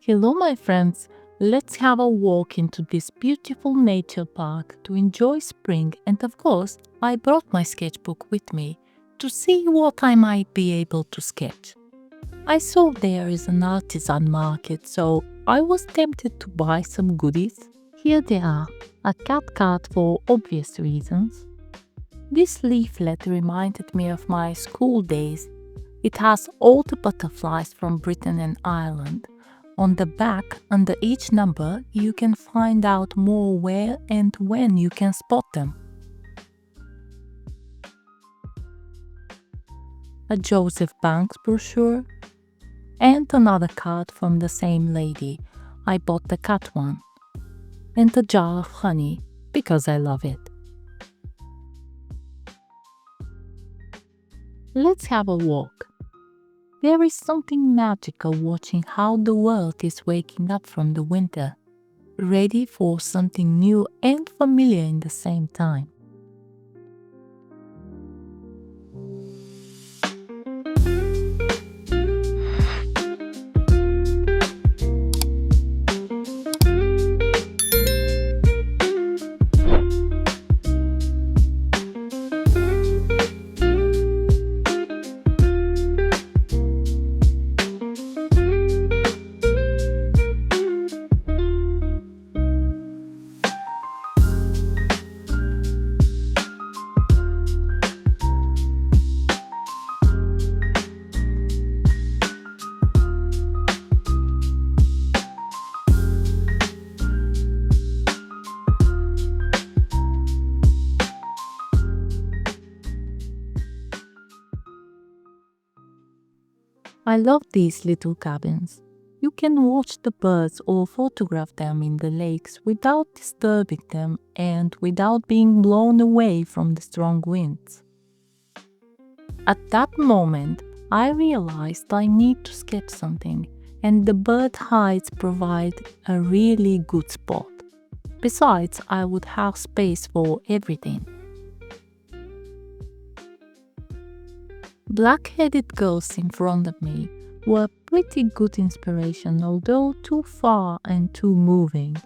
Hello, my friends. Let's have a walk into this beautiful nature park to enjoy spring, and of course, I brought my sketchbook with me to see what I might be able to sketch. I saw there is an artisan market, so I was tempted to buy some goodies. Here they are, a cat card for obvious reasons. This leaflet reminded me of my school days. It has all the butterflies from Britain and Ireland. On the back, under each number, you can find out more where and when you can spot them. A Joseph Banks brochure, and another card from the same lady. I bought the cat one. And a jar of honey, because I love it. Let's have a walk. There is something magical watching how the world is waking up from the winter, ready for something new and familiar in the same time. I love these little cabins. You can watch the birds or photograph them in the lakes without disturbing them and without being blown away from the strong winds. At that moment, I realized I need to sketch something, and the bird hides provide a really good spot. Besides, I would have space for everything. Black-headed ghosts in front of me were pretty good inspiration, although too far and too moving.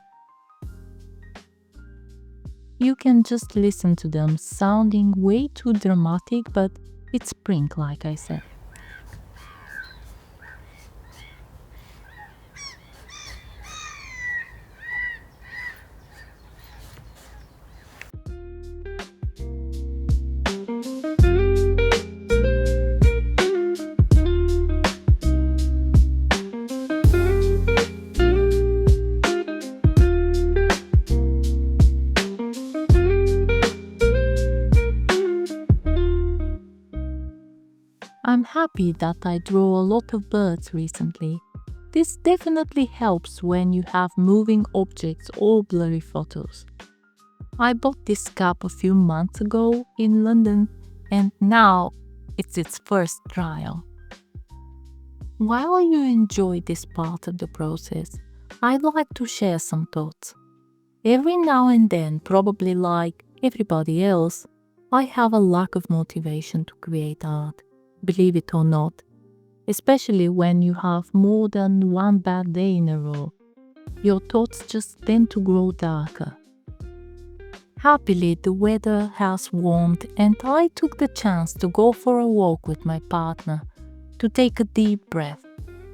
You can just listen to them sounding way too dramatic, but it's spring, like I said. I'm happy that I draw a lot of birds recently. This definitely helps when you have moving objects or blurry photos. I bought this cap a few months ago in London, and now it's its first trial. While you enjoy this part of the process, I'd like to share some thoughts. Every now and then, probably like everybody else, I have a lack of motivation to create art. Believe it or not, especially when you have more than one bad day in a row, your thoughts just tend to grow darker. Happily, the weather has warmed and I took the chance to go for a walk with my partner, to take a deep breath,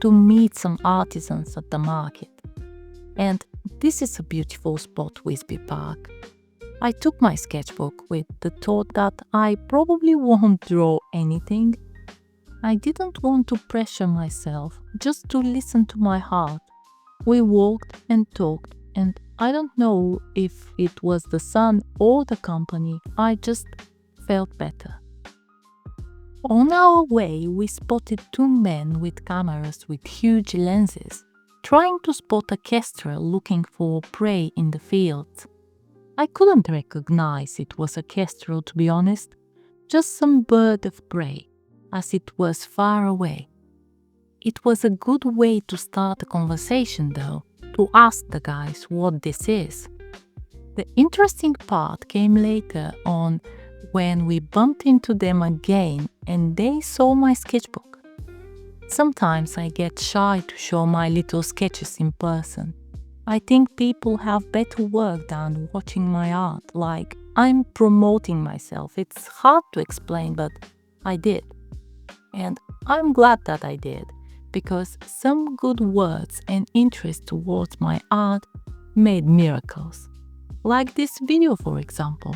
to meet some artisans at the market. And this is a beautiful spot, Wisby Park. I took my sketchbook with the thought that I probably won't draw anything. I didn't want to pressure myself, just to listen to my heart. We walked and talked, and I don't know if it was the sun or the company, I just felt better. On our way, we spotted two men with cameras with huge lenses, trying to spot a kestrel looking for prey in the fields. I couldn't recognize it was a kestrel, to be honest, just some bird of prey, as it was far away. It was a good way to start a conversation though, to ask the guys what this is. The interesting part came later on when we bumped into them again and they saw my sketchbook. Sometimes I get shy to show my little sketches in person. I think people have better work than watching my art, like I'm promoting myself. It's hard to explain, but I did. And I'm glad that I did, because some good words and interest towards my art made miracles. Like this video, for example.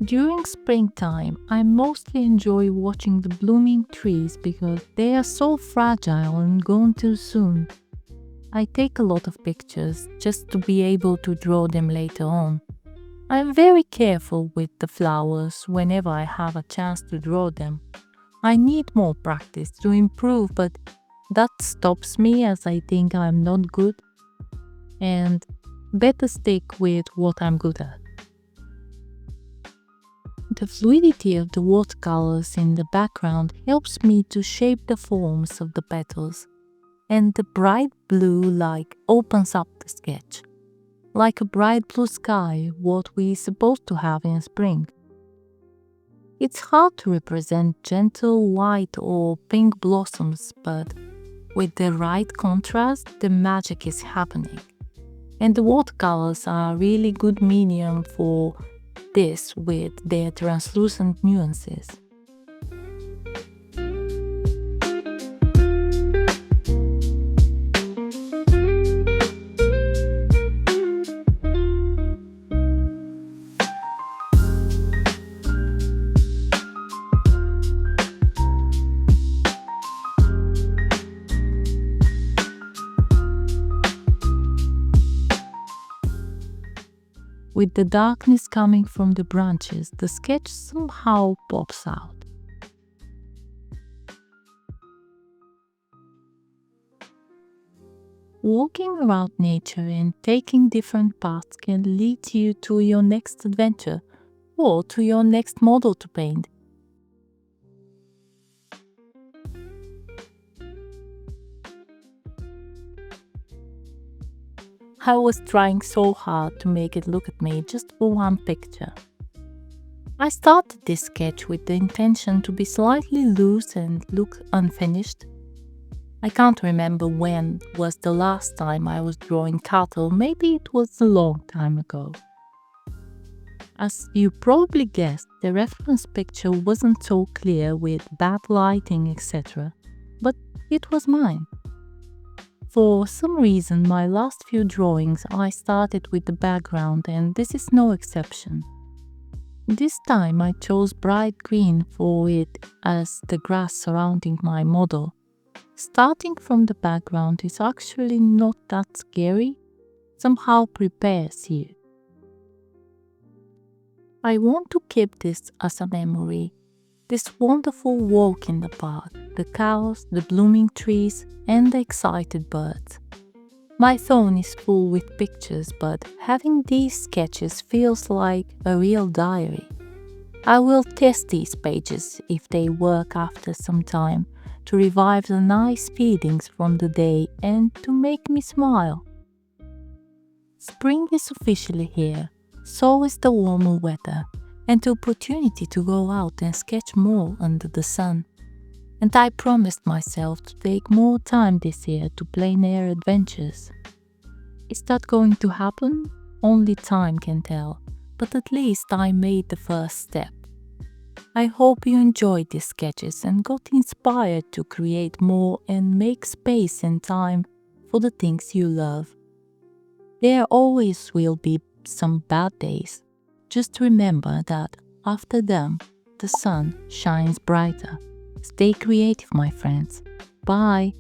During springtime, I mostly enjoy watching the blooming trees because they are so fragile and gone too soon. I take a lot of pictures just to be able to draw them later on. I'm very careful with the flowers whenever I have a chance to draw them. I need more practice to improve, but that stops me as I think I'm not good and better stick with what I'm good at. The fluidity of the watercolors in the background helps me to shape the forms of the petals, and the bright blue light opens up the sketch, like a bright blue sky, what we're supposed to have in spring. It's hard to represent gentle white or pink blossoms, but with the right contrast, the magic is happening. And the watercolors are a really good medium for this with their translucent nuances. With the darkness coming from the branches, the sketch somehow pops out. Walking around nature and taking different paths can lead you to your next adventure or to your next model to paint. I was trying so hard to make it look at me just for one picture. I started this sketch with the intention to be slightly loose and look unfinished. I can't remember when was the last time I was drawing cattle, maybe it was a long time ago. As you probably guessed, the reference picture wasn't so clear with bad lighting, etc., but it was mine. For some reason, my last few drawings I started with the background, and this is no exception. This time I chose bright green for it as the grass surrounding my model. Starting from the background is actually not that scary, somehow prepares you. I want to keep this as a memory. This wonderful walk in the park, the cows, the blooming trees, and the excited birds. My phone is full with pictures, but having these sketches feels like a real diary. I will test these pages if they work after some time to revive the nice feelings from the day and to make me smile. Spring is officially here, so is the warmer weather and the opportunity to go out and sketch more under the sun. And I promised myself to take more time this year to plein air adventures. Is that going to happen? Only time can tell, but at least I made the first step. I hope you enjoyed these sketches and got inspired to create more and make space and time for the things you love. There always will be some bad days. Just remember that after them, the sun shines brighter. Stay creative, my friends. Bye.